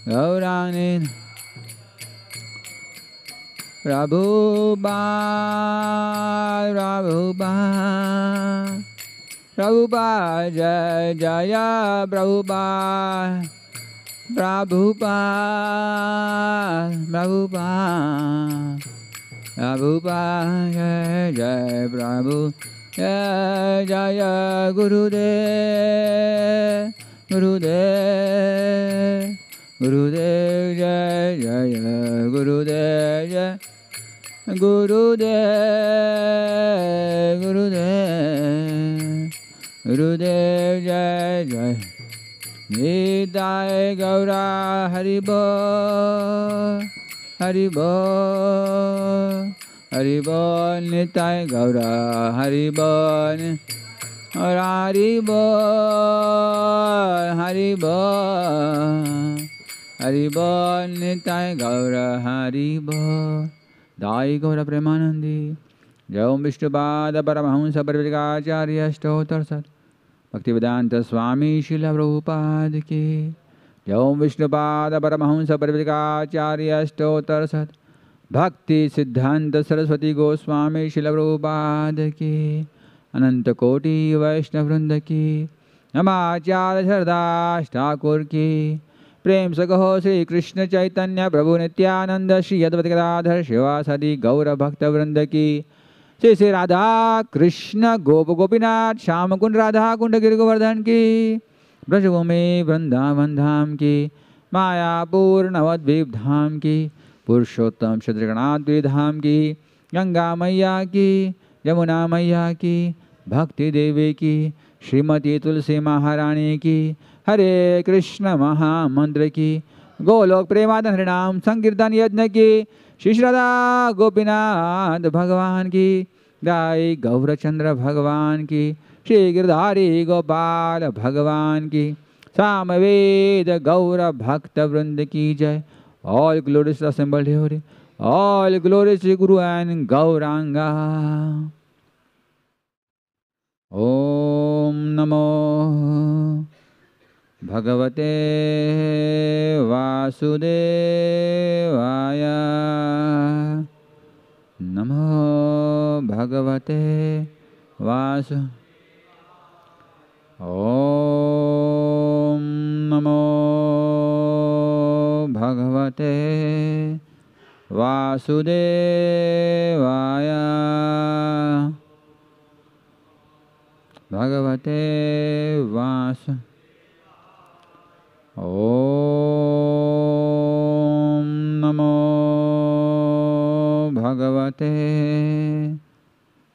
Gaurani Prabhupada, Prabhupada, Prabhupada, Jaya Jaya Prabhupada, Prabhupada, Prabhupada, Prabhupada, Jaya Jaya Prabhu, Jaya Jaya Gurudev, Gurudev, Gurudev, Jaya Jaya Gurudev, Jaya Gurudev, Gurudev, Gurudev, Jai Jai. Nidai Gaura Haribo, Haribo, Haribo, Nitai Gaura Haribo, Haribo, Haribo, Haribo, Nitai Gaura Haribo. Dai Gaura Premanandi, Jai Vishnupada Paramahamsa Parivajacharya Stotar Sat, Bhaktivedanta Swami Srila Prabhupada ki, Jai Vishnupada Paramahamsa Parivajacharya Stotar Sat, Bhakti Siddhanta Saraswati Goswami Srila Prabhupada ki, Ananta Koti Vaishnavrinda ki, Namacharya Sardas Thakur ki, प्रेम से कहो श्री कृष्ण चैतन्य प्रभु नित्यानंद श्री अद्वैत गदाधर शिवासादि गौर भक्त वृंद की, श्री श्री राधा कृष्ण गोप गोपीनाथ श्याम कुंड राधा कुंड गिर गोवर्धन की, ब्रजभूमि वृंदावन धाम की, मायापुर नवद्वीप धाम की, पुरुषोत्तम शत्रुघ्नाद्रि धाम की, गंगा मैया की, यमुना मैया की, भक्ति देवी की, श्रीमती तुलसी महारानी की, हरे कृष्ण महामंत्र की, गोलोक प्रेमानंद हरिनाम संकीर्तन यज्ञ की, श्री राधा गोपीनाथ भगवान की, जय गौरचंद्र भगवान की, श्री गिरधारी गोपाल भगवान की, सामवेद गौर भक्त वृंद की जय. All glories assembled here, all glories to Guru and Gauranga. Om Namo Bhagavate Vasudevaya, Namo Bhagavate Vasu. Om Namo Bhagavate Vasudevaya, Bhagavate Vasu. Om Namo Bhagavate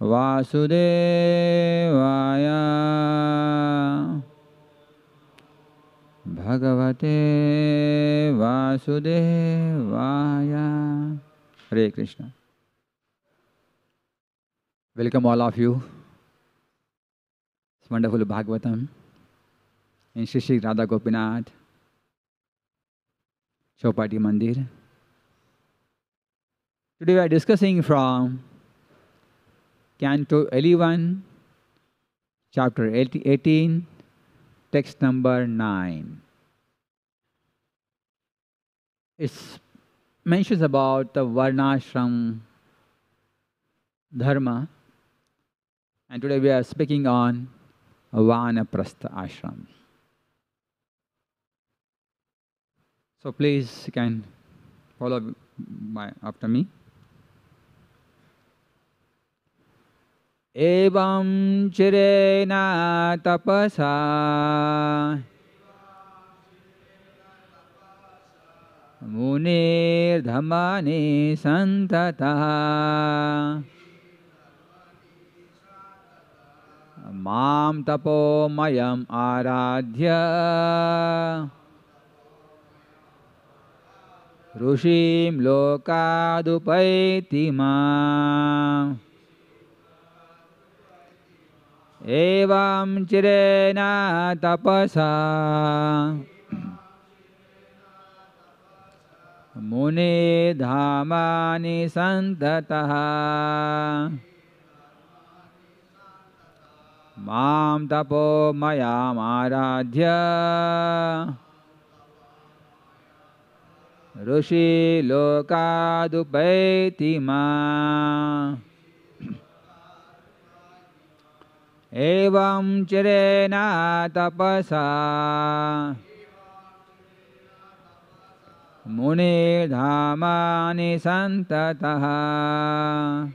Vasudevaya, Bhagavate Vasudevaya. Hare Krishna. Welcome all of you. It's wonderful Bhagavatam in Shri Shri Radha Gopinath Chowpatty Mandir. Today we are discussing from Canto 11, Chapter 18, text number 9. It mentions about the Varnashram Dharma, and today we are speaking on Vanaprastha Ashram. So please, you can follow after me. Evam chirena tapasa munir dhamani santata mam tapo mayam aradhya rushim lokadupaiti mam. Evam chirena tapasa muni dhamani santataha mam tapo mayam aradhya Rushi lokadupaiti ma. Evam chirena tapasa muni dhamani santataha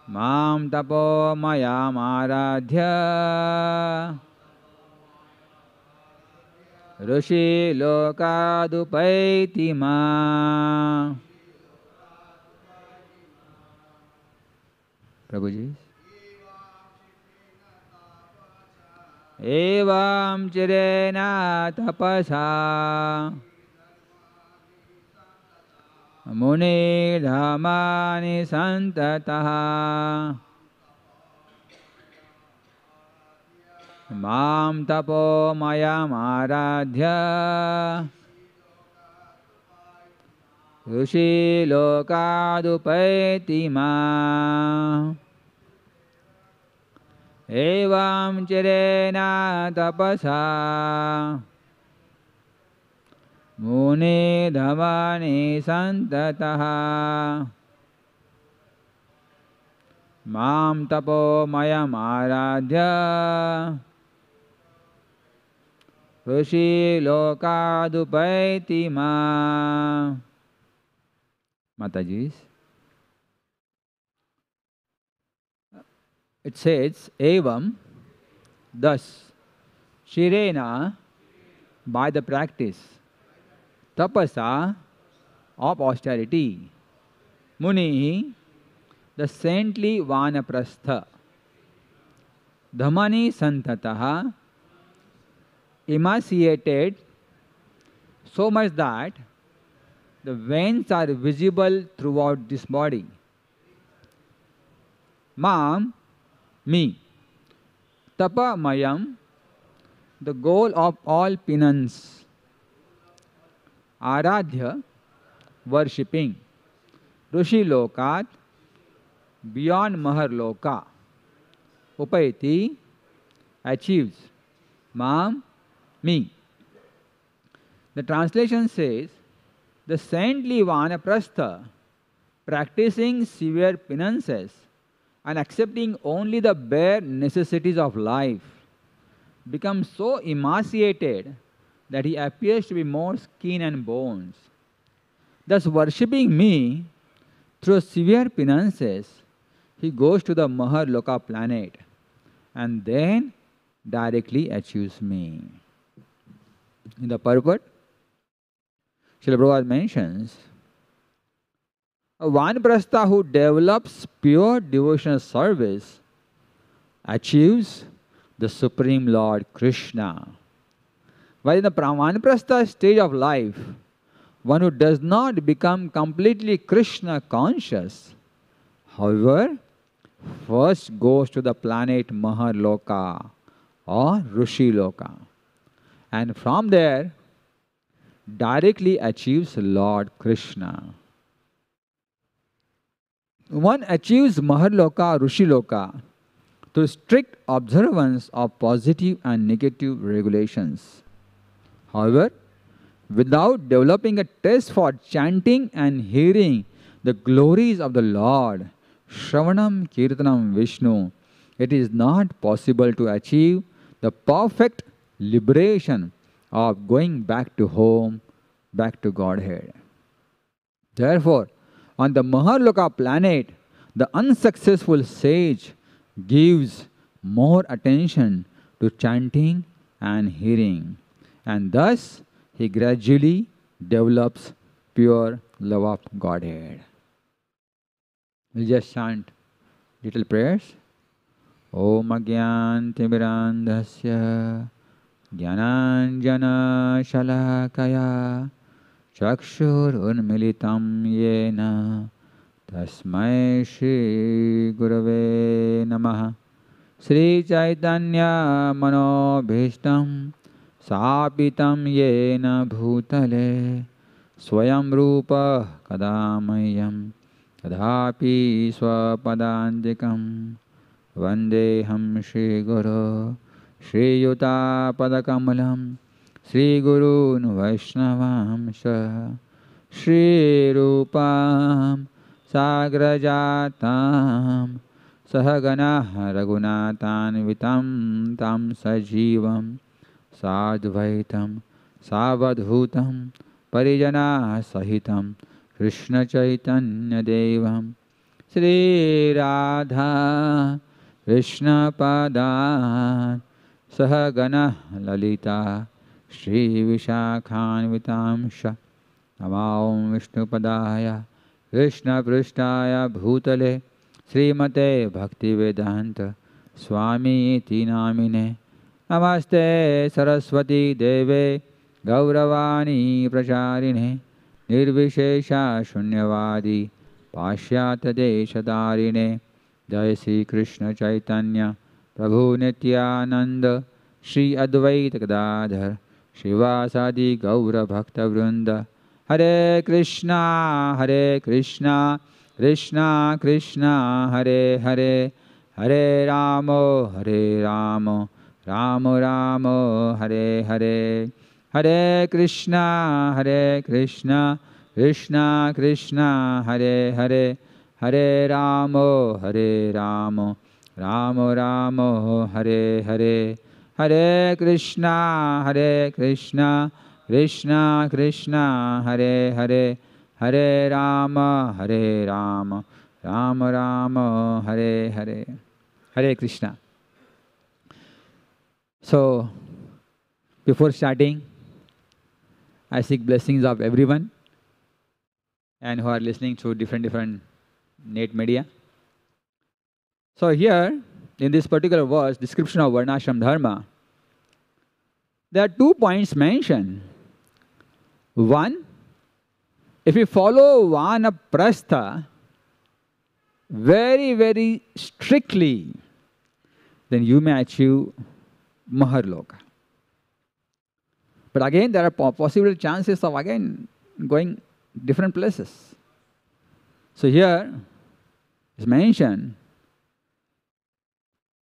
mam tapo mayam aradhya Rushi lokadupaiti ma. Prabhuji. Evam chirena tapasa muni dhamani santataha mam tapo mayam aradhya Rushi lokadupaiti ma. Evam chirena tapasa muni dhamani santataha mam tapo mayam aradhya Rushi lokadupaiti ma. Mataji. It says, Evam, thus, Shirena, by the practice, Tapasa, of austerity, Muni, the saintly Vanaprastha, Dhamani Santataha, emaciated so much that the veins are visible throughout this body. Mam, me. Tapa mayam, the goal of all penance. Aradhya, worshipping. Rushi lokat, beyond mahar loka. Upaiti, achieves. Mam, me. The translation says, the saintly Vanaprastha, practicing severe penances and accepting only the bare necessities of life, becomes so emaciated that he appears to be more skin and bones. Thus, worshipping me through severe penances, he goes to the Maharloka planet and then directly achieves me. In the purport, Srila Prabhupada mentions, a Vanaprastha who develops pure devotional service achieves the Supreme Lord Krishna. While in the Vanaprastha stage of life, one who does not become completely Krishna conscious, however, first goes to the planet Maharloka or Rushi Loka, and from there directly achieves Lord Krishna. One achieves Maharloka, Rushiloka through strict observance of positive and negative regulations. However, without developing a taste for chanting and hearing the glories of the Lord, Shravanam Kirtanam Vishnu, it is not possible to achieve the perfect liberation of going back to home, back to Godhead. Therefore, on the Maharloka planet, the unsuccessful sage gives more attention to chanting and hearing, and thus he gradually develops pure love of Godhead. We'll just chant little prayers. Om Agyan Timirandhasya Jnananjana Shalakaya Chakshur Unmilitam Yena Tasmai Shri Gurave Namaha Sri Chaitanya Manobhishtam Sapitam Yena Bhutale Swayam Rupa Kadamayam Tadhapi Swapadandikam Vandeham Shri Guru Shri Yuta Padakamalam Sri Gurun Vaishnavamsha Shri Rupam Sagrajatam Sahagana Raghunatan Vitam Tam Sajivam Sadvaitam Savadhutam Parijana Sahitam Krishna Chaitanya Devam Sri Radha Krishna Padan Sahagana Lalita Shri Vishakhan Vitamsha Namaum Vishnu Padaya Krishna Prishtaya Bhutale Srimate Bhakti Vedanta Swami Iti Namine Namaste Saraswati Deve Gauravani Pracharine Nirvishesha Shunyavadi Pashyata Deshadarine Jai Sri Krishna Chaitanya Prabhu Nityananda Shri Advaita Gadadhar Shivasadi Gaura Bhakta Vrinda Hare Krishna Krishna Krishna Hare Hare Hare Ramo Ramo Ramo Hare Hare Hare Krishna Krishna Krishna Hare Hare Hare Ramo Ramo Ramo Hare Hare Hare Krishna Krishna Krishna Hare Hare Hare Rama Rama Rama Hare Hare Hare Krishna. So, before starting, I seek blessings of everyone and who are listening through different net media. So here, in this particular verse, description of Varnashram Dharma, there are 2 points mentioned. One, if you follow Vanaprastha very strictly, then you may achieve Maharloka. But again, there are possible chances of again going different places. So here is mentioned,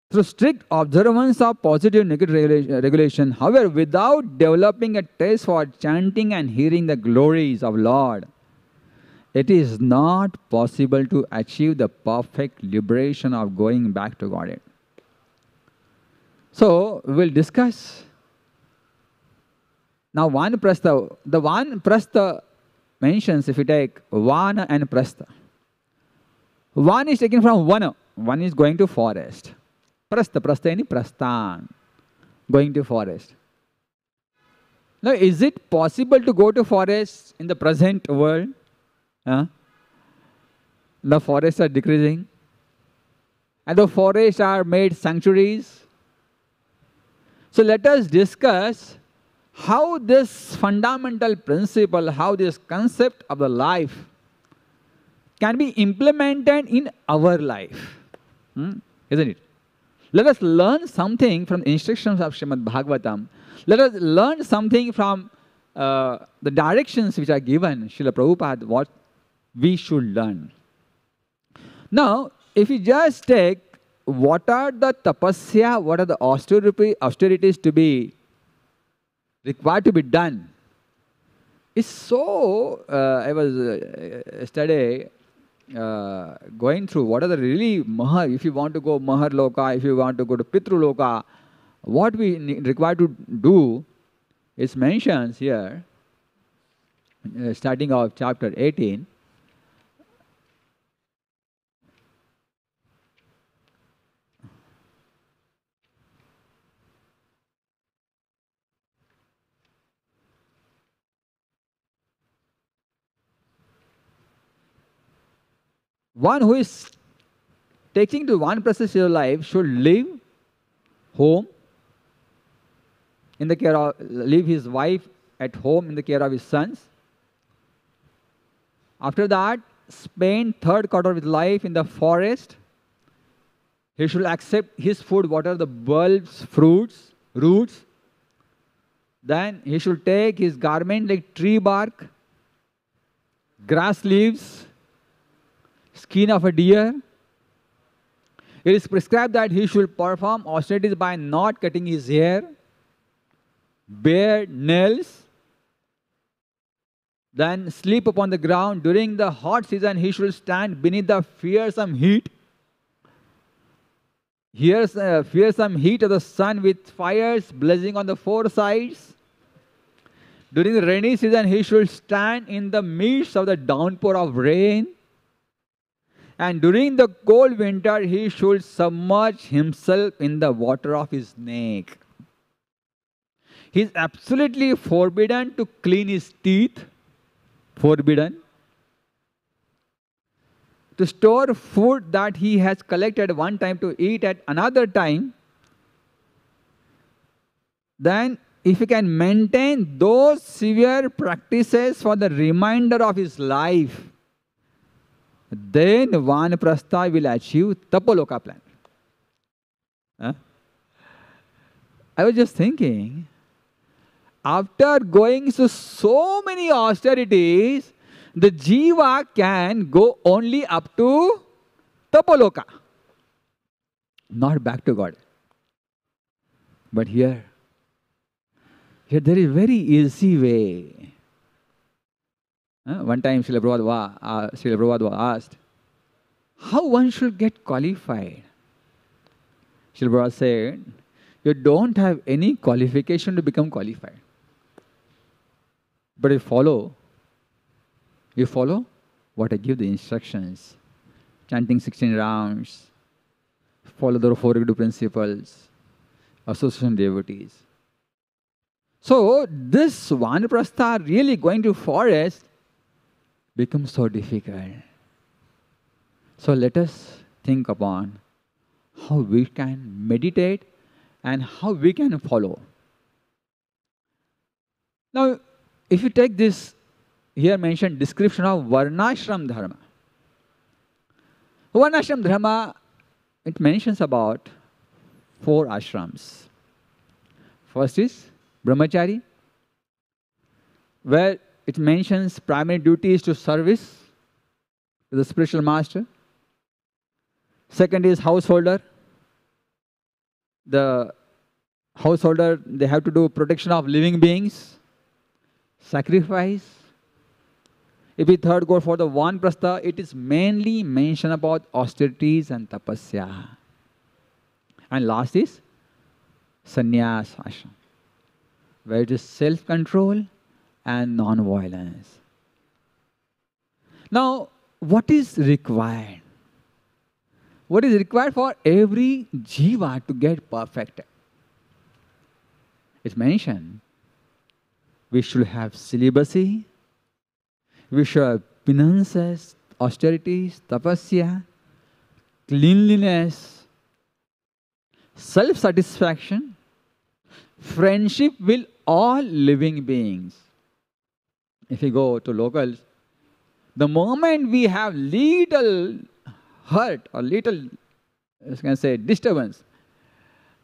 through strict observance of positive and negative regulation, however, without developing a taste for chanting and hearing the glories of Lord, it is not possible to achieve the perfect liberation of going back to Godhead. So, we will discuss now Vanaprastha. The Vanaprastha mentions, if you take Vana and Prastha. Vana is taken from Vana. One is going to forest. Prastha any Prasthan, going to forest. Now, is it possible to go to forest in the present world? The forests are decreasing. And the forests are made sanctuaries. So let us discuss how this fundamental principle, how this concept of the life can be implemented in our life. Isn't it? Let us learn something from the instructions of Srimad Bhagavatam. Let us learn something from the directions which are given, Srila Prabhupada, what we should learn. Now, if you just take what are the tapasya, what are the austerities to be required to be done, it's so, I was yesterday going through what are the really Mahar, if you want to go Mahar Loka, if you want to go to Pitru Loka, what we required to do is mentioned here, starting off chapter 18. One who is taking to one process of life should leave home in the care of, leave his wife at home in the care of his sons. After that, spend third quarter of his life in the forest. He should accept his food, what are the bulbs, fruits, roots. Then he should take his garment like tree bark, grass leaves, skin of a deer. It is prescribed that he should perform austerities by not cutting his hair. bare nails, then sleep upon the ground. During the hot season, he should stand beneath the fearsome heat. Fearsome heat of the sun with fires blazing on the four sides. During the rainy season, he should stand in the midst of the downpour of rain. And during the cold winter, he should submerge himself in the water of his neck. He is absolutely forbidden to clean his teeth. Forbidden. To store food that he has collected one time to eat at another time. Then, if he can maintain those severe practices for the remainder of his life, then Vanaprastha will achieve Tapaloka plan. Huh? I was just thinking, after going through so many austerities, the Jiva can go only up to Tapaloka, not back to God. But here there is a very easy way. One time Srila Prabhupada was asked, how one should get qualified? Srila Prabhupada said, you don't have any qualification to become qualified. But you follow what I give the instructions. Chanting 16 rounds, follow the 4 good principles, association devotees. So this Vanaprastha really going to forest becomes so difficult. So let us think upon how we can meditate and how we can follow. Now, if you take this here mentioned description of Varnashram Dharma. Varnashram Dharma, it mentions about 4 ashrams. First is Brahmachari, where it mentions primary duties to service to the spiritual master. Second is householder. The householder, they have to do protection of living beings, sacrifice. If we third go for the Vanaprastha, it is mainly mention about austerities and tapasya. And last is sannyas ashram, where it is self-control and non-violence. Now, what is required? What is required for every jiva to get perfected? It's mentioned, we should have celibacy, we should have penances, austerities, tapasya, cleanliness, self-satisfaction, friendship with all living beings. If you go to locals, the moment we have little hurt or little, I was going to say, disturbance,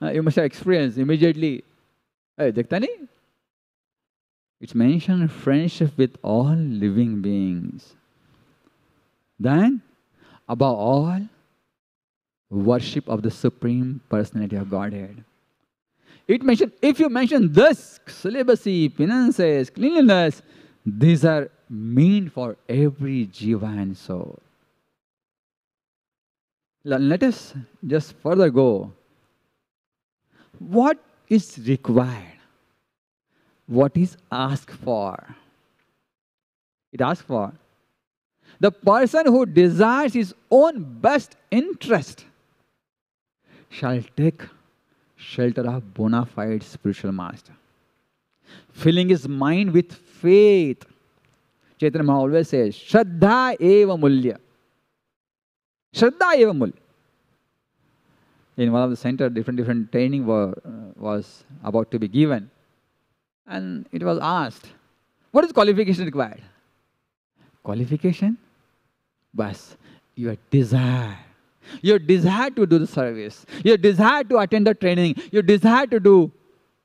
you must have experienced immediately, hey, dekhta nahi? It's mentioned friendship with all living beings. Then, above all, worship of the Supreme Personality of Godhead. It mentioned, if you mention this, celibacy, penances, cleanliness, these are meant for every jiva and soul. Let us just further go. What is required? What is asked for? It asks for the person who desires his own best interest shall take shelter of bona fide spiritual master, filling his mind with faith. Chaitanya Mahaprabhu always says, Shraddha eva mulya. Shraddha eva mulya. In one of the centers, different training was about to be given. And it was asked, what is qualification required? Qualification? Bas, your desire. Your desire to do the service. Your desire to attend the training. Your desire to do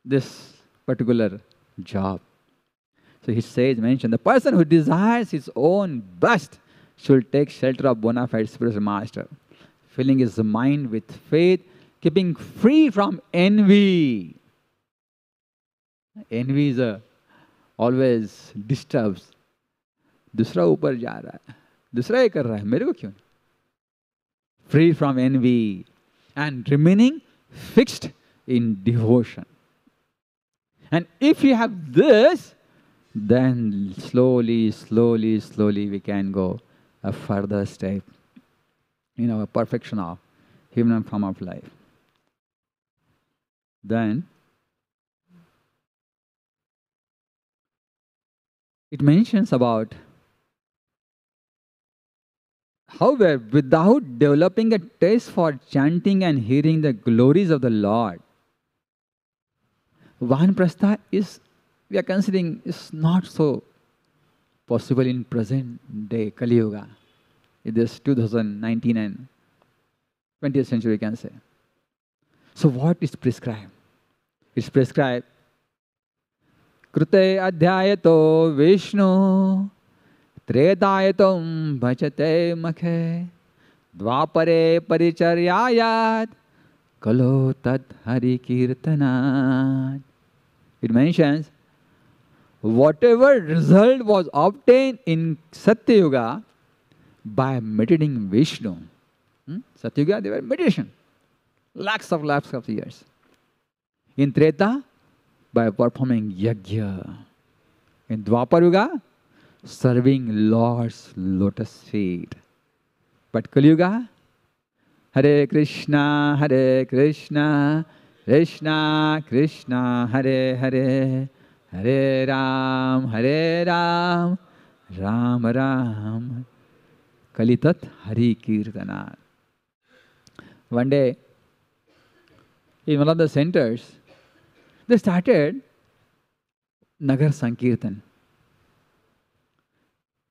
this particular job. So he says, mention, the person who desires his own best should take shelter of bona fide spiritual master, filling his mind with faith, keeping free from envy. Envy is always disturbs. दूसरा ऊपर जा रहा है, दूसरा ये कर रहा है, मेरे को क्यों? Free from envy and remaining fixed in devotion. And if you have this, then slowly, slowly, slowly we can go a further step in our perfection of human form of life. Then it mentions about how without developing a taste for chanting and hearing the glories of the Lord, Vanaprastha is, we are considering, is not so possible in present day Kali Yuga, in this 2019 and 20th century, we can say. So what is prescribed? It's prescribed Krute adhyayato Vishnu Tredayatam bhajate makhe Dvapare paricharyayat Kalo tad hari kirtanat. It mentions whatever result was obtained in Satya Yuga by meditating Vishnu. Satya Yuga, they were meditation. Lakhs of years. In Treta, by performing yajna. In Dwapar Yuga, serving Lord's lotus feet. But Kali Yuga, Hare Krishna, Krishna Krishna, Hare Hare, Hare Ram, Ram Ram, Kalitat Hari Kirtana. One day, in one of the centers, they started Nagar Sankirtan.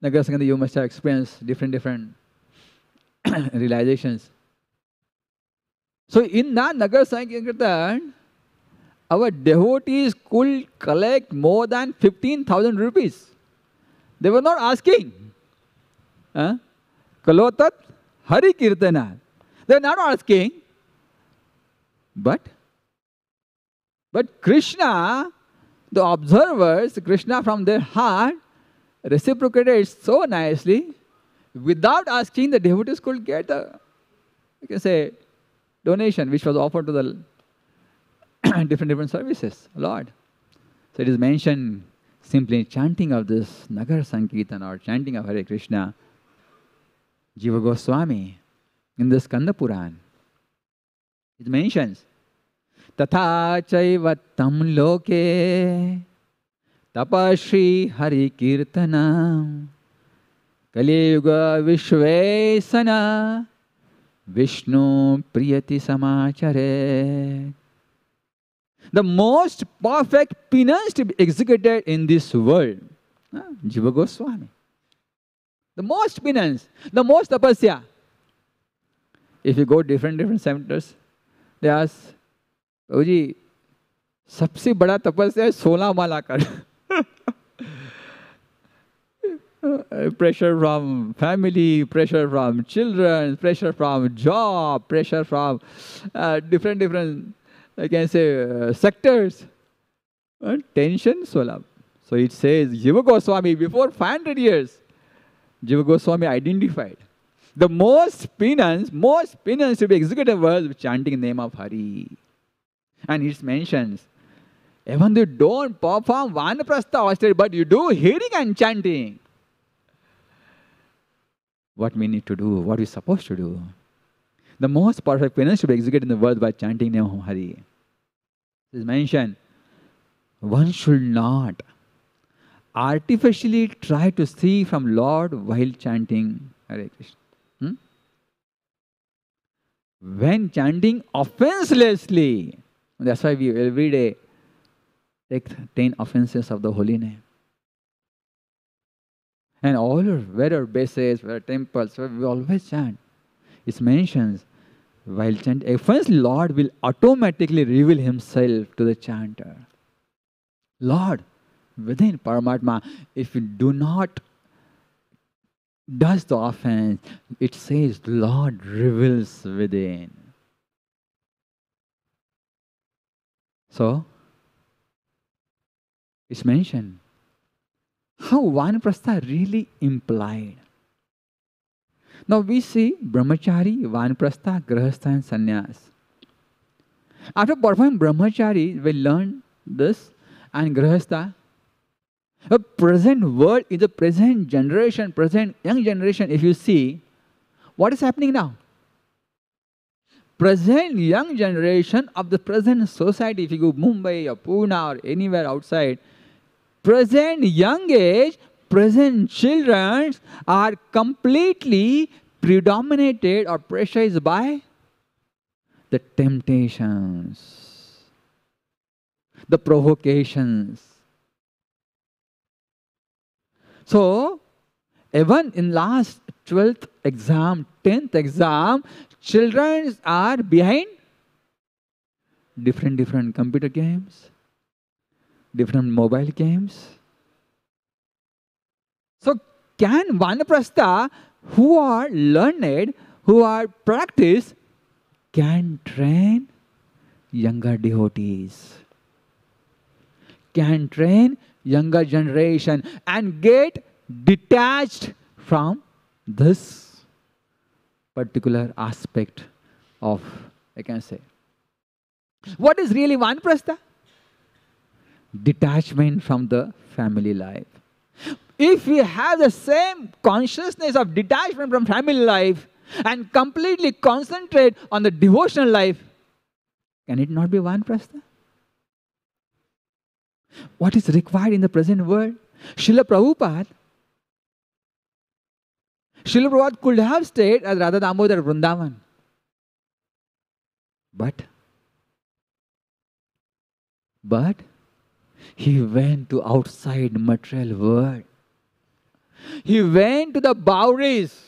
Nagar Sankirtan, you must have experienced different realizations. So in that Nagar Sankirtan, our devotees could collect more than 15,000 rupees. They were not asking. Kalotat Hari Kirtana. They were not asking. But Krishna, the observers, Krishna from their heart, reciprocated so nicely. Without asking, the devotees could get a, you can say, donation which was offered to the different services, Lord. So it is mentioned simply chanting of this Nagar Sankirtan or chanting of Hare Krishna. Jiva Goswami in the Skanda Puran, it mentions Tatha chaiva tam loke tapashri Hari Kirtanam Kali Yuga Vishvesana Vishnu Priyati Samachare. The most perfect penance to be executed in this world, Jiva Goswami. The most penance, the most tapasya. If you go different centers, they ask, "Oh ji, सबसे बड़ा तपस्या है 16 माला कर." Pressure from family, pressure from children, pressure from job, pressure from different, I can say, sectors. Tension, Solam. So it says, Jiva Goswami, before 500 years, Jiva Goswami identified the most penance to be executed was chanting the name of Hari. And it mentions, even though you don't perform Vanaprastha austerity, but you do hearing and chanting. What we need to do, what we're supposed to do. The most perfect penance to be executed in the world by chanting the name of Hari. It is mentioned, one should not artificially try to see from Lord while chanting Hare Krishna. When chanting offenselessly, that's why we every day take 10 offenses of the holy name. And all whether bases, whether temples, we always chant. It mentions, while chanting, offense, Lord will automatically reveal Himself to the chanter. Lord, within Paramatma, if you do not does the offense, it says Lord reveals within. So, is mentioned. How Vanaprastha really implied. Now we see Brahmachari, Vanaprastha, Grahastha and Sannyas. After performing Brahmachari, we learn this, and Grahastha. A present world is the present generation, present young generation. If you see, what is happening now? Present young generation of the present society, if you go Mumbai or Pune or anywhere outside, present young age, present children are completely predominated or pressurized by the temptations, the provocations. So, even in last 12th exam, 10th exam, children are behind different computer games, different mobile games. So, can Vanaprastha, who are learned, who are practiced, can train younger devotees, can train younger generation and get detached from this particular aspect of, I can say. What is really Vanaprastha? Detachment from the family life. If we have the same consciousness of detachment from family life and completely concentrate on the devotional life, can it not be Vanaprastha? What is required in the present world? Srila Prabhupada could have stayed at Radha Damodar Vrindavan. But he went to outside material world. He went to the boweries.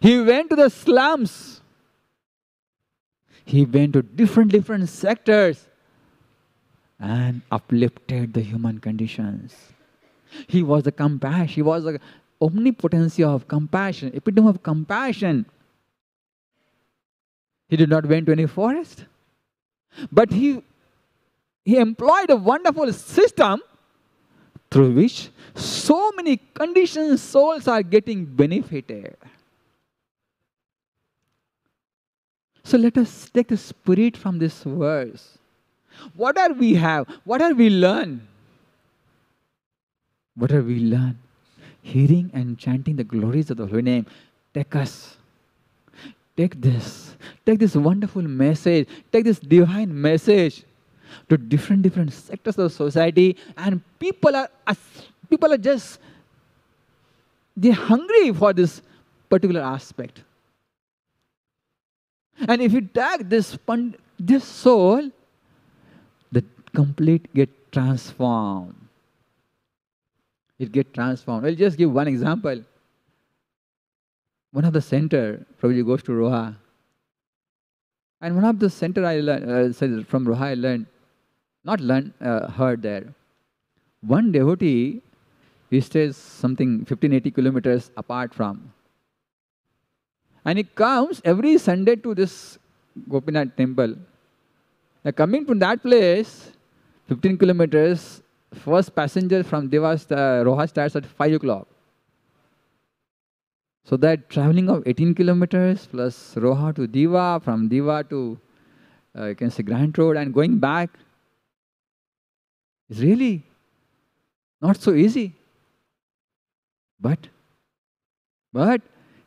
He went to the slums. He went to different sectors and uplifted the human conditions. He was the compassion. He was the omnipotency of compassion, epitome of compassion. He did not went to any forest, but he employed a wonderful system through which so many conditioned souls are getting benefited. So let us take the spirit from this verse. What are we have? What are we learn? What are we learn? Hearing and chanting the glories of the Holy Name. Take us. Take this wonderful message. Take this divine message to different sectors of society, and people are just, they're hungry for this particular aspect. And if you tag this soul, the complete get transformed. It get transformed. I'll just give one example. One of the center, Prabhuji goes to Roha. And one of the center I learned, from Roha I learned, heard there. One devotee, he stays something 15-80 kilometers apart from. And he comes every Sunday to this Gopinath temple. Now coming from that place, 15 kilometers, first passenger from Roha starts at 5 o'clock. So that traveling of 18 kilometers plus Roha to Diva, from Diva to, you can say, Grand Road and going back is really not so easy. But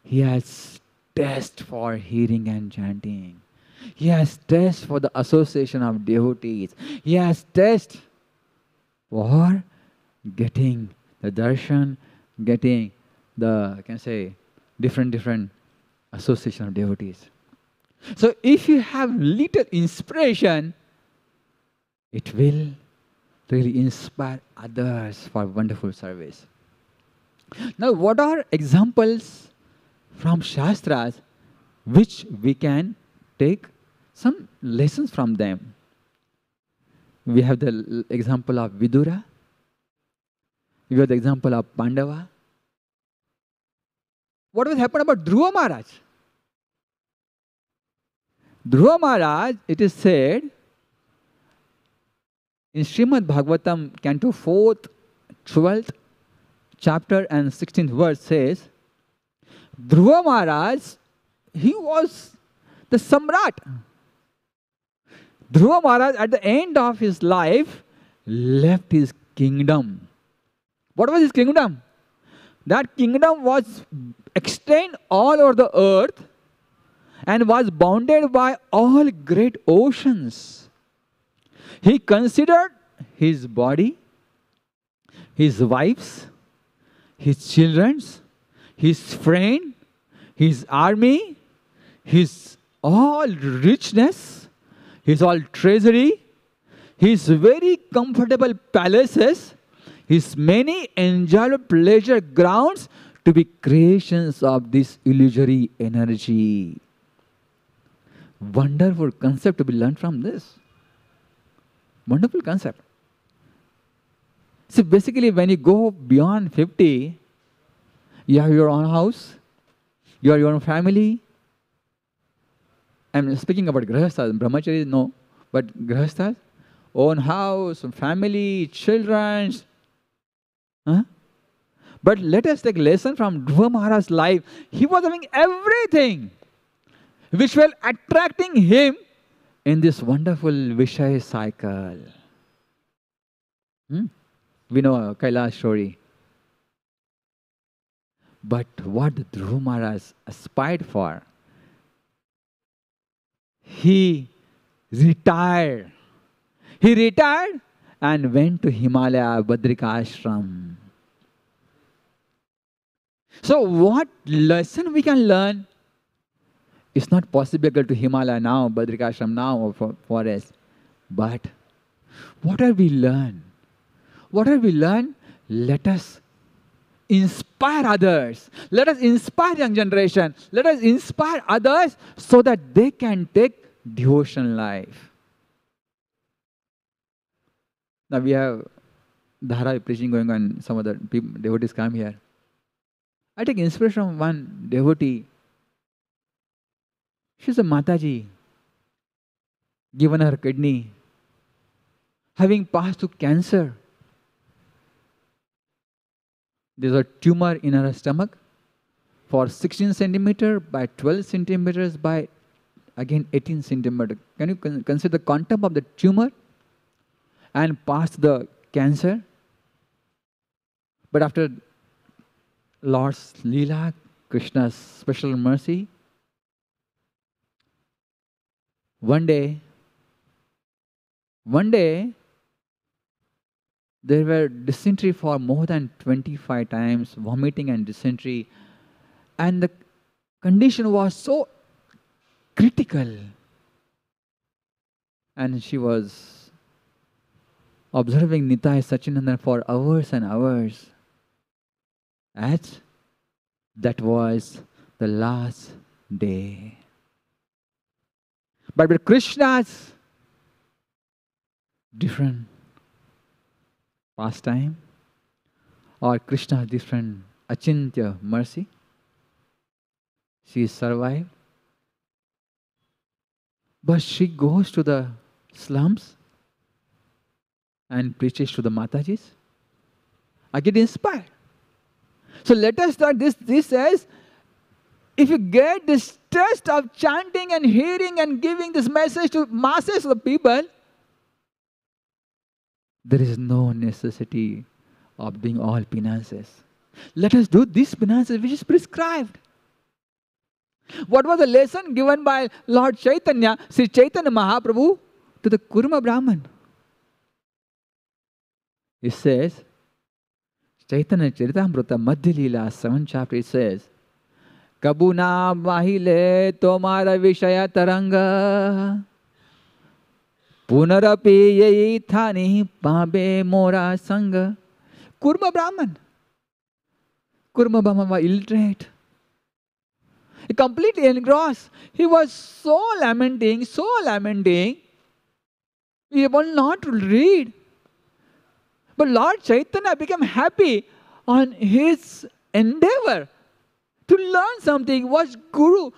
he has taste for hearing and chanting. He has taste for the association of devotees. He has taste for getting the darshan, getting the, I can say, different association of devotees. So if you have little inspiration, it will really inspire others for wonderful service. Now, what are examples from Shastras which we can take some lessons from them? We have the example of Vidura. We have the example of Pandava. What will happen about Dhruva Maharaj? Dhruva Maharaj, it is said, In Srimad Bhagavatam, Canto 4th, 12th chapter and 16th verse says, Dhruva Maharaj, he was the Samrat. Dhruva Maharaj at the end of his life left his kingdom. What was his kingdom? That kingdom was extended all over the earth and was bounded by all great oceans. He considered his body, his wives, his children, his friend, his army, his all richness, his all treasury, his very comfortable palaces, his many enjoyable pleasure grounds to be creations of this illusory energy. Wonderful concept to be learned from this. Wonderful concept. So basically when you go beyond 50, you have your own house, you have your own family. I'm speaking about grahasthas, brahmacharis no, but grahasthas, own house, family, children. Huh? But let us take lesson from Dhruva Maharaj's life. He was having everything which were attracting him in this wonderful Vishaya cycle. We know Kailash story. But what Dhruva Maharaj aspired for, he retired. He retired and went to Himalaya, Badrika Ashram. So what lesson we can learn? It's not possible to Himalaya now, Badrika Ashram now, or forest. But what have we learned? What have we learned? Let us inspire others. Let us inspire young generation. Let us inspire others so that they can take devotional life. Now we have Dhara preaching going on. Some other people, devotees come here. I take inspiration from one devotee. She's a Mataji, given her kidney, having passed through cancer. There's a tumor in her stomach for 16 centimeters by 12 centimeters by again 18 centimeters. Can you consider the quantum of the tumor and past the cancer? But after Lord's Leela, Krishna's special mercy, one day, there were dysentery for more than 25 times, vomiting and dysentery. And the condition was so critical. And she was observing Nitai Sachinandan for hours and hours. As that was the last day. But with Krishna's different pastime, or Krishna's different achintya mercy, she survived. But she goes to the slums and preaches to the Matajis. I get inspired. So let us start this. This says, if you get this taste of chanting and hearing and giving this message to masses of people, there is no necessity of doing all penances. Let us do these penances which is prescribed. What was the lesson given by Lord Chaitanya, Sri Chaitanya Mahaprabhu, to the Kurma Brahman? It says, Chaitanya Charitamrita Madhya Leela, 7th chapter, it says, Kabuna mahile tomara vishaya taranga punarapi yei thani pabe mora sanga. Kurma Brahman. Kurma Brahman was illiterate. He completely engrossed. He was so lamenting, he able not to read. But Lord Chaitanya became happy on his endeavor to learn something what Guru,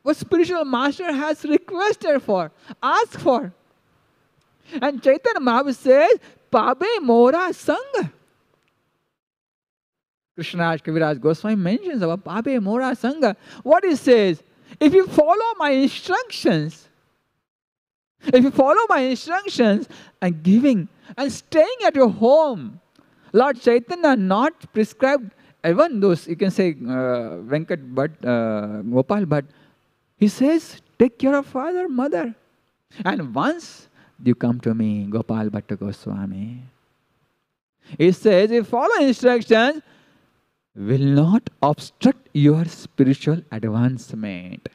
what spiritual master has requested for, asked for. And Chaitanya Mahaprabhu says, Pabe Mora Sangha. Krishnaraj Kaviraj Goswami mentions about Pabe Mora Sangha. What he says, if you follow my instructions, and giving and staying at your home, Lord Chaitanya not prescribed even those, you can say Venkat Bhatt, Gopal Bhatt, he says, take care of father, mother. And once you come to me, Gopal Bhatta Goswami. He says, if follow instructions, will not obstruct your spiritual advancement.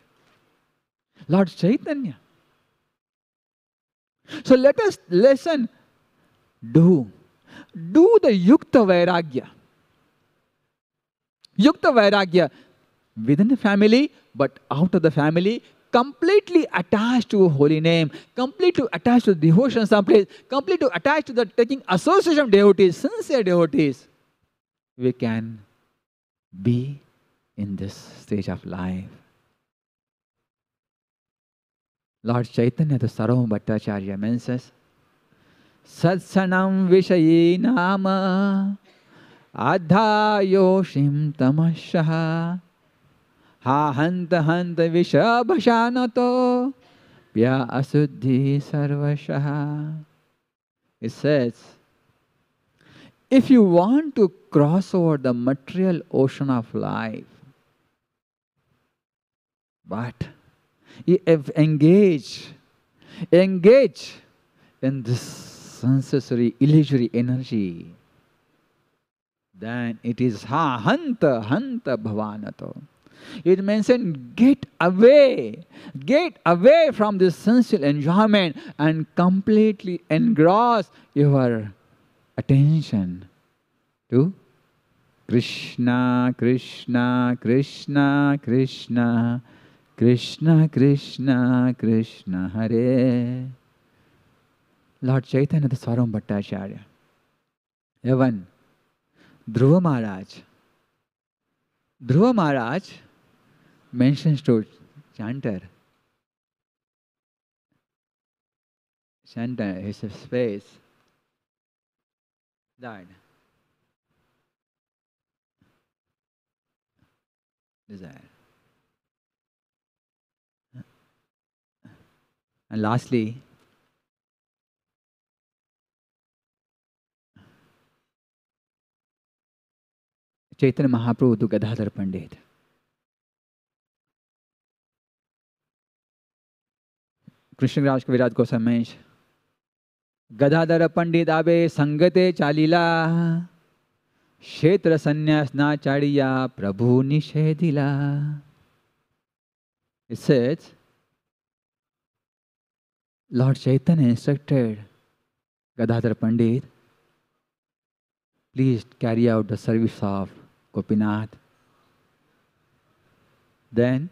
Lord Chaitanya. So let us listen. Do the Yukta Vairagya. Yukta Vairagya within the family, but out of the family, completely attached to a holy name, completely attached to devotion someplace, completely attached to the taking association of devotees, sincere devotees. We can be in this stage of life. Lord Chaitanya, the Sarvam Bhattacharya mentions, Satsanam Vishayi Nama Adhayoshim Tamashaha Ha Hanta Hanta Vishabhashanato Pya Asuddhi Sarvashaha. It says, if you want to cross over the material ocean of life, but you engage in this sensory, illusory energy, then it is hanta bhavanato. It mentions get away from this sensual enjoyment and completely engross your attention to Krishna, Krishna, Krishna, Krishna, Krishna, Krishna, Krishna, Hare. Lord Chaitanya, the Sarvam Bhattacharya. Even Dhruva Maharaj mentions to chanter, his face died. Desire. And lastly, Chaitanya Mahaprabhu to Gadadhar Pandit. Krishnaraj Kaviraj Goswami mentions, Gadadhar Pandit abe sangate chalila Kshetra sannyas na chadiya Prabhu nishedila. It says, Lord Chaitanya instructed Gadadhar Pandit, please carry out the service of Gopinath. Then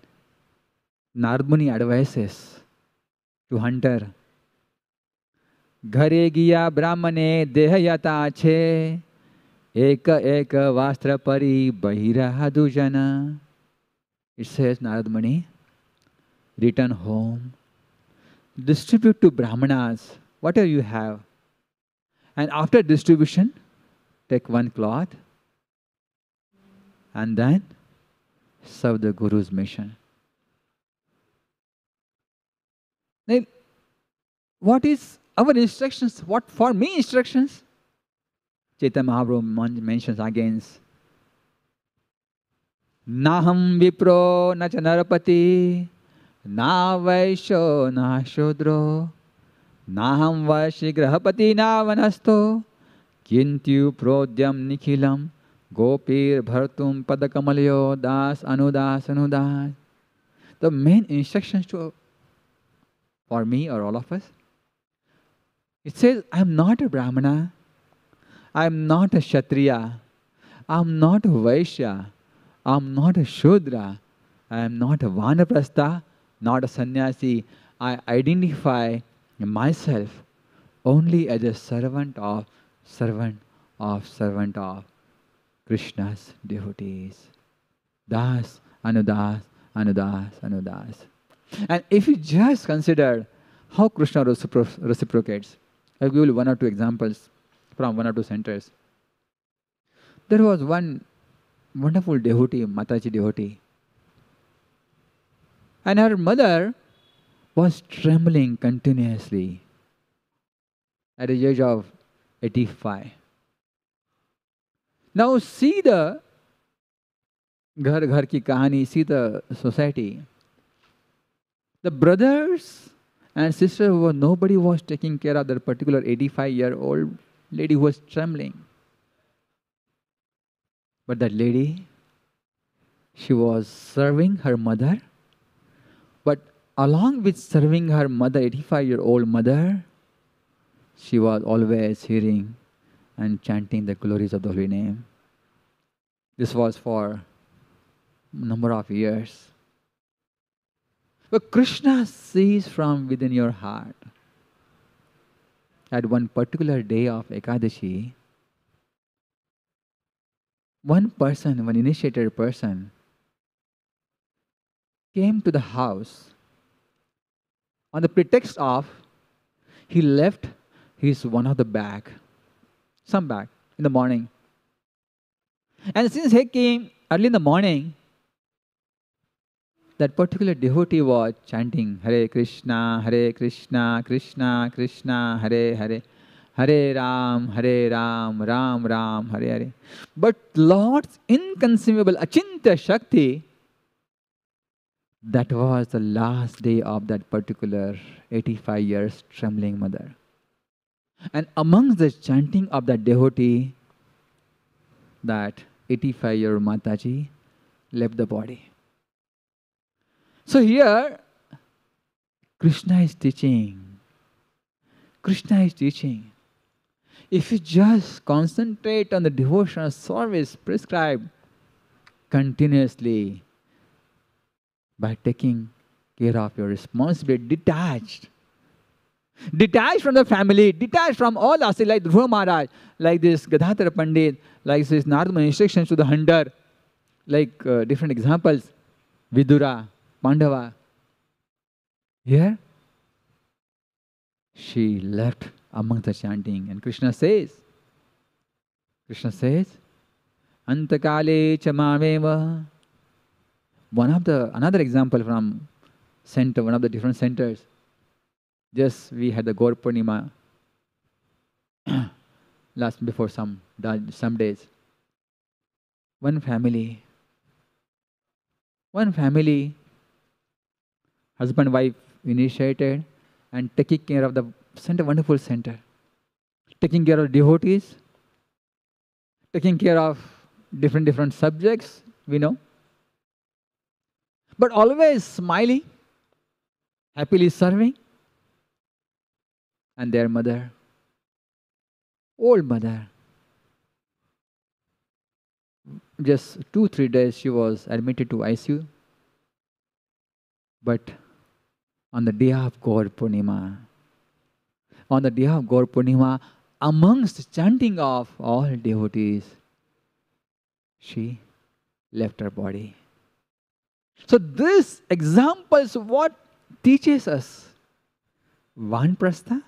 Narad Muni advises to hunter, Ghare giya brahmane dehayata che Eka vastra pari bahira dujana. It says, Narad Muni, return home, distribute to brahmanas whatever you have, and after distribution, take one cloth and then serve the Guru's mission. Then, what is our instructions? What for me instructions? Chaitanya Mahaprabhu mentions again, Naham vipro na cha narapati, na vaisho na shodro, naham vashi grahapati na vanasto, Kintu prodhyam nikhilam gopir bhartum padakamalyo das anudas. The main instructions for me or all of us, it says, I am not a Brahmana, I am not a Kshatriya, I am not a Vaishya, I am not a Shudra, I am not a Vanaprastha, not a sannyasi. I identify myself only as a servant of Krishna's devotees. Das, anudas, anudas, anudas. And if you just consider how Krishna reciprocates, I'll give you one or two examples from one or two centers. There was one wonderful devotee, Mataji devotee, and her mother was trembling continuously at the age of 85. Now see the Ghar Ghar ki kahani, see the society. The brothers and sisters, nobody was taking care of that particular 85-year-old lady who was trembling. But that lady, she was serving her mother, but along with serving her mother, 85-year-old mother, she was always hearing and chanting the glories of the holy name. This was for a number of years. But Krishna sees from within your heart. At one particular day of Ekadashi, one person, one initiated person, came to the house on the pretext of he left his one of the bag, some bag, in the morning. And since he came early in the morning, that particular devotee was chanting Hare Krishna, Krishna Krishna, Hare Hare, Hare Ram, Ram Ram, Hare Hare. But Lord's inconceivable Achintya Shakti, that was the last day of that particular 85 years trembling mother. And amongst the chanting of that devotee, that 85-year-old Mataji left the body. So here, Krishna is teaching. Krishna is teaching. If you just concentrate on the devotional service prescribed continuously by taking care of your responsibility, detached from the family, detached from all us, like Dhruva Maharaj, like this Gadadhar Pandit, like this Narada instructions to the hunter, like different examples, Vidura, Pandava. Here, she left among the chanting, and Krishna says, Antakale chamameva. Another example from center, one of the different centers. Just we had the Gaur Purnima before some days. One family, husband, wife initiated and taking care of the center, wonderful center. Taking care of devotees, taking care of different subjects, we know. But always smiling, happily serving. And their mother, old mother, just 2-3 days she was admitted to ICU. But on the day of Gaur Purnima, amongst the chanting of all devotees, she left her body. So this examples what teaches us Vanaprastha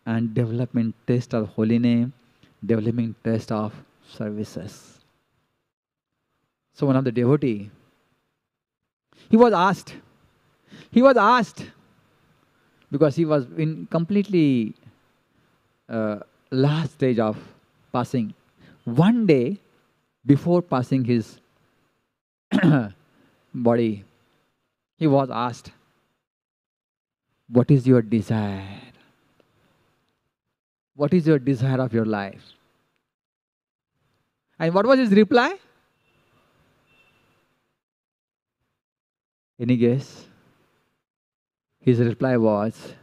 and development taste of holy name, developing taste of services. So one of the devotee, he was asked because he was in completely last stage of passing. One day before passing his body, he was asked, what is your desire? What is your desire of your life? And what was his reply? Any guess? His reply was,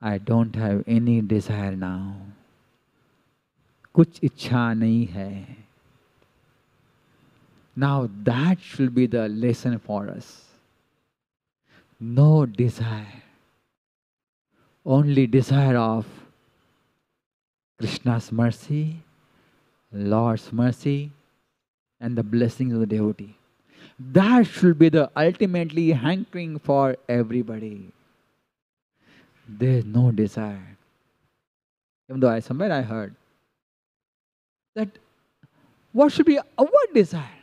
I don't have any desire now. Kuch ichha nahi hai. Now that should be the lesson for us. No desire. Only desire of Krishna's mercy, Lord's mercy, and the blessings of the devotee. That should be the ultimately hankering for everybody. There is no desire. Even though somewhere I heard that what should be our desire?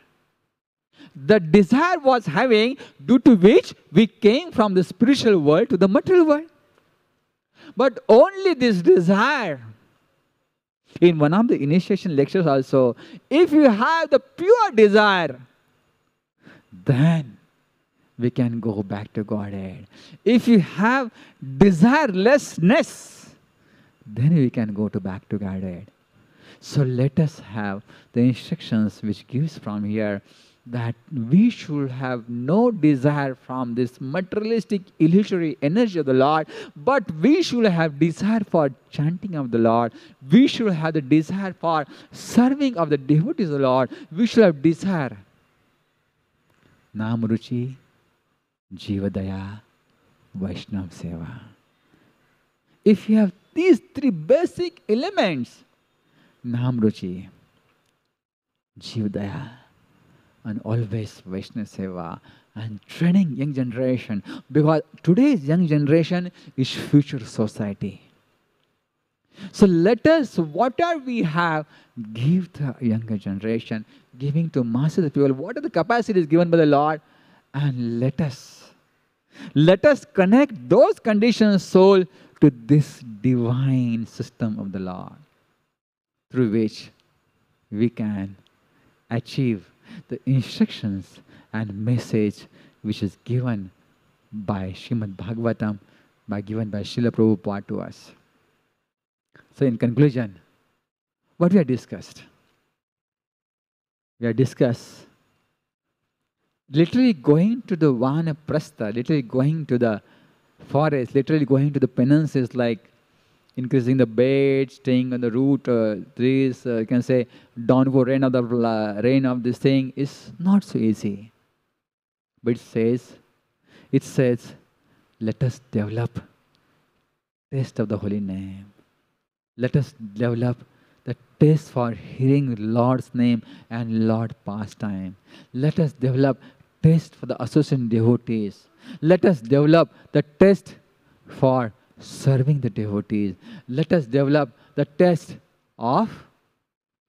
The desire was having, due to which we came from the spiritual world to the material world. But only this desire, in one of the initiation lectures also, if you have the pure desire, then we can go back to Godhead. If you have desirelessness, then we can go to back to Godhead. So let us have the instructions which gives from here that we should have no desire from this materialistic illusory energy of the Lord, but we should have desire for chanting of the Lord. We should have the desire for serving of the devotees of the Lord. We should have desire. Nam Ruchi, Jivadaya, Vaishnav Seva. If you have these three basic elements, Nam Ruchi, Jivadaya, and always Vaishnava Seva, and training young generation, because today's young generation is future society. So let us, whatever we have, give the younger generation, giving to masses of people, what are the capacities given by the Lord, and let us connect those conditioned soul to this divine system of the Lord, through which we can achieve the instructions and message which is given by Srimad Bhagavatam, given by Srila Prabhupada to us. So in conclusion, what we have discussed? We have discussed literally going to the Vanaprastha, literally going to the forest, literally going to the penances like increasing the bed, staying on the root trees, you can say downpour rain of this thing is not so easy. But it says, let us develop taste of the holy name. Let us develop the taste for hearing Lord's name and Lord pastime. Let us develop taste for the associate devotees. Let us develop the taste for serving the devotees. Let us develop the taste of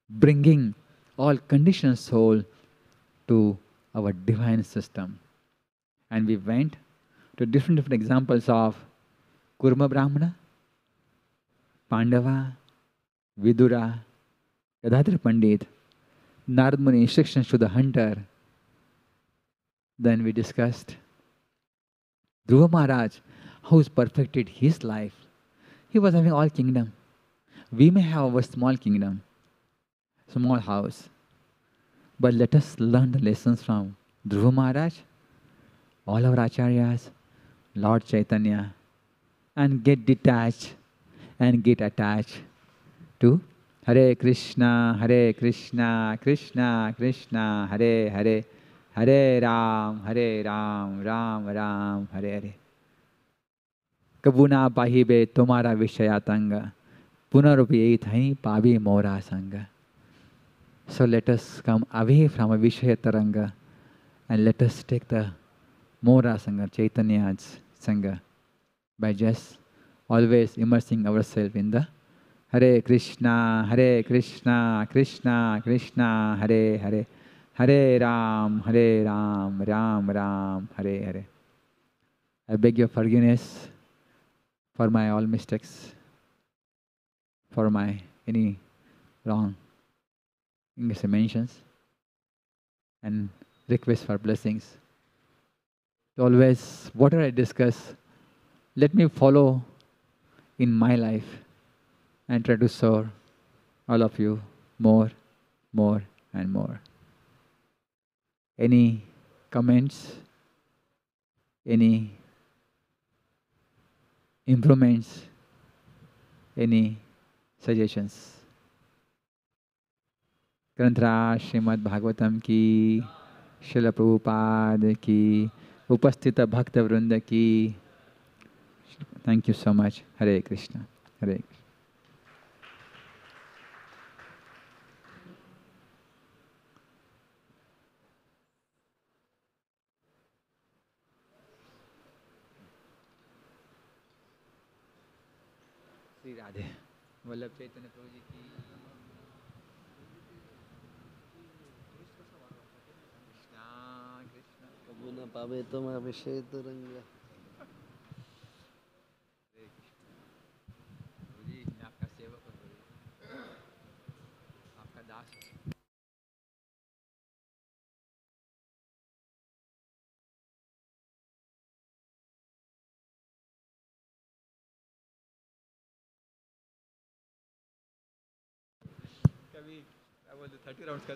bringing all conditioned soul to our divine system. And we went to different examples of Kurma Brahmana, Pandava, Vidura, Gadadhara Pandit, Narad Muni instructions to the hunter. Then we discussed Dhruva Maharaj, who's perfected his life. He was having all kingdom. We may have a small kingdom, small house. But let us learn the lessons from Dhruva Maharaj, all our acharyas, Lord Chaitanya, and get detached and get attached to Hare Krishna, Krishna Krishna, Hare Hare, Hare Ram, Ram Ram, Hare Hare. Kabuna pahibe tomara vishayatanga, punarupi thai pabi mora sanga. So let us come away from a Vishaya Taranga and let us take the Mora Sangha, Chaitanya's Sangha, by just always immersing ourselves in the Hare Krishna, Krishna Krishna, Hare Hare, Hare Ram, Ram Ram, Hare Hare. I beg your forgiveness for my all mistakes, for my any wrong English mentions, and request for blessings. Always, whatever I discuss, let me follow in my life and try to serve all of you more and more. Any comments? Any improvements? Any suggestions? ग्रंथराज Shrimad Bhagavatam की, श्रील प्रभुपाद की, उपस्थित भक्त वृंद की. Thank you so much. Hare Krishna. Hare Krishna. Sri Radhe. Vallabh चैतन्य प्रभु जी की। कृष्णा कृष्णा कबू न पावे तुम अभिषेक रंग। हरे कृष्ण। प्रभु जी मैं आपका सेवक हूँ, प्रभु जी आपका दास हूँ। कभी क्या बोलते 30 राउंड्स का